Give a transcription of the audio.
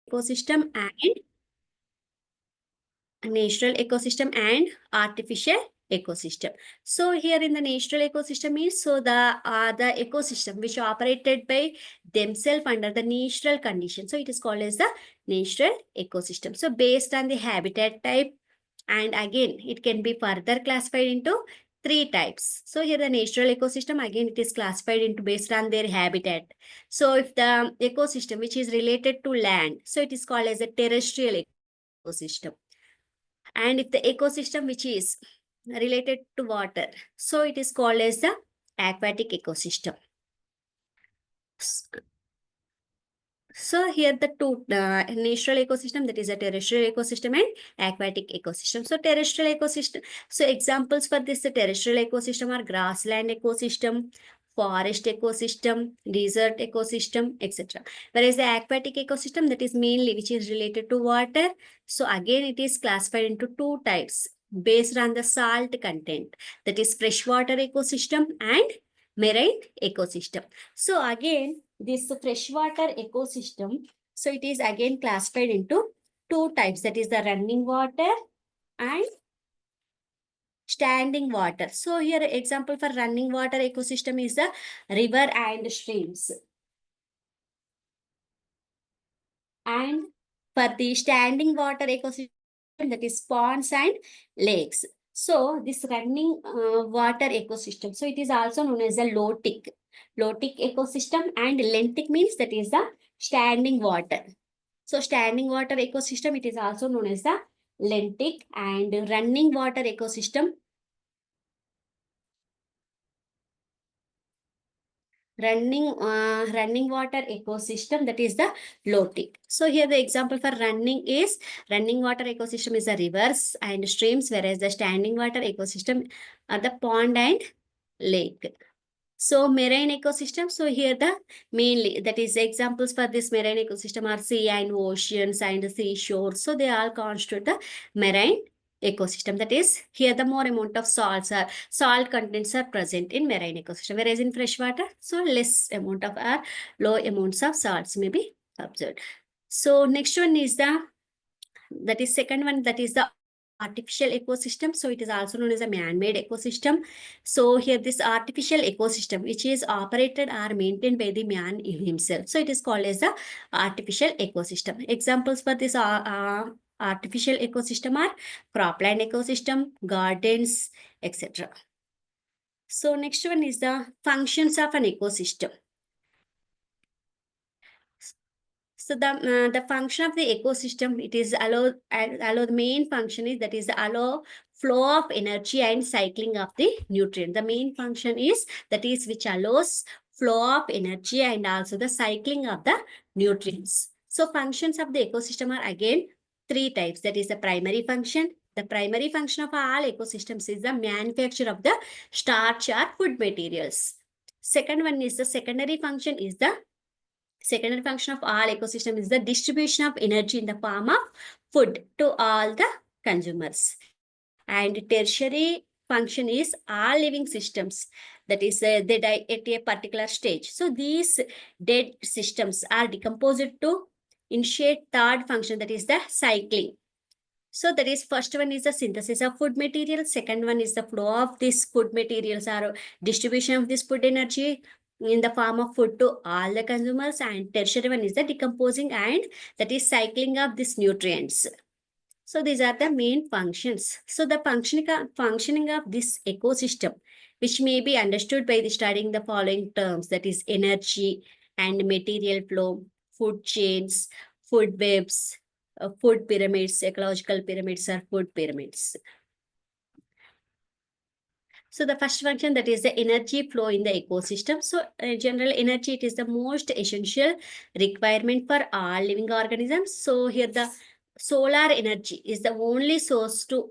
ecosystem and artificial ecosystem. So here in the natural ecosystem is the ecosystem which operated by themselves under the natural conditions. So it is called as the natural ecosystem. So based on the habitat type, and again it can be further classified into three types. So here the natural ecosystem, again it is classified into based on their habitat. So if the ecosystem which is related to land, so it is called as a terrestrial ecosystem. And if the ecosystem which is related to water, so it is called as the aquatic ecosystem. So here the two natural ecosystem, that is a terrestrial ecosystem and aquatic ecosystem. So terrestrial ecosystem, so examples for this terrestrial ecosystem are grassland ecosystem, forest ecosystem, desert ecosystem, etc. Whereas the aquatic ecosystem, that is mainly which is related to water. So again it is classified into two types based on the salt content, that is freshwater ecosystem and marine ecosystem. So again this freshwater ecosystem, so it is again classified into two types, that is the running water and standing water. So here example for running water ecosystem is the river and streams. And for the standing water ecosystem, that is ponds and lakes. So this running water ecosystem, so it is also known as a lotic ecosystem, and lentic means that is the standing water. So standing water ecosystem, it is also known as the lentic, and running water ecosystem, running water ecosystem, that is the lotic. So here the example for running water ecosystem is the rivers and streams, whereas the standing water ecosystem are the pond and lake. So marine ecosystem, so here the mainly, that is examples for this marine ecosystem are sea and oceans and seashores. So they all constitute the marine ecosystem. That is here the more amount of salt contents are present in marine ecosystem, whereas in freshwater, so less amount of low amounts of salts may be observed. So next one is that is second one, that is the artificial ecosystem. So it is also known as a man-made ecosystem. So here this artificial ecosystem which is operated or maintained by the man himself. So it is called as the artificial ecosystem. Examples for this artificial ecosystem are cropland ecosystem, gardens, etc. So next one is the functions of an ecosystem. So the function of the ecosystem, it is allow the main function is that is the allow flow of energy and cycling of the nutrient. The main function is that is which allows flow of energy and also the cycling of the nutrients. So functions of the ecosystem are again three types. That is the primary function. The primary function of all ecosystems is the manufacture of the starch or food materials. Second one is the secondary function is the secondary function of all ecosystem is the distribution of energy in the form of food to all the consumers. And tertiary function is all living systems, that is they die at a particular stage. So these dead systems are decomposed to initiate third function, that is the cycling. So that is first one is the synthesis of food materials, second one is the flow of these food materials or distribution of this food energy in the form of food to all the consumers, and tertiary one is the decomposing and that is cycling of these nutrients. So these are the main functions. So the functioning of this ecosystem, which may be understood by the studying the following terms, that is energy and material flow, food chains, food webs, food pyramids, ecological pyramids or food pyramids. So the first function, that is the energy flow in the ecosystem. So general energy, it is the most essential requirement for all living organisms. So here the solar energy is the only source to